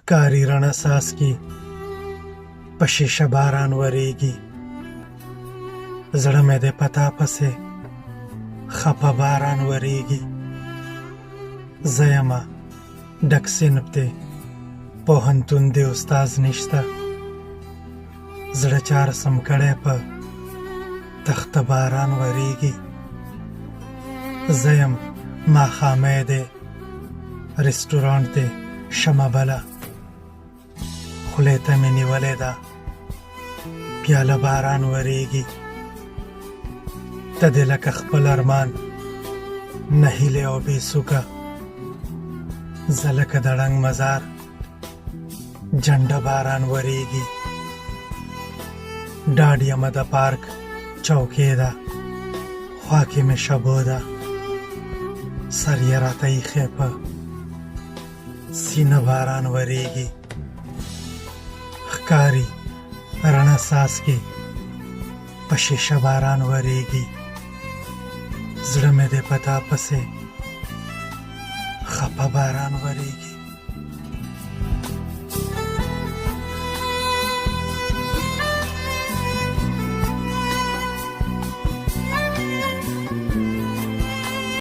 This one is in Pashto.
ښکاري رڼه څاڅکي په شیشه باران ورېږي. زړه مې دی په تا پسې خپه باران ورېږي. زه یمه ډک صنف دی پوهنتون دی استاد نشته. زړه چا رسم کړی په تخته باران ورېږي. زه یم ماښامی دی رسټورانټ دی شمه بله. خولې ته مې نیولې ده پیاله باران ورېږي. ته دې لکه خپل ارمان نه هیلې او بې سوکه. زه لکه د ړنګ مزار جنډه باران ورېږي. ډاډ یمه د پارک چوکۍ ده خوا کې مې شبو ده. سر یې راته ایښی په سینه باران ورېږي. ښکاري رڼه څاڅکي په شیشه باران ورېږي. زړه مې دی په تا پسې خپه باران ورېږي.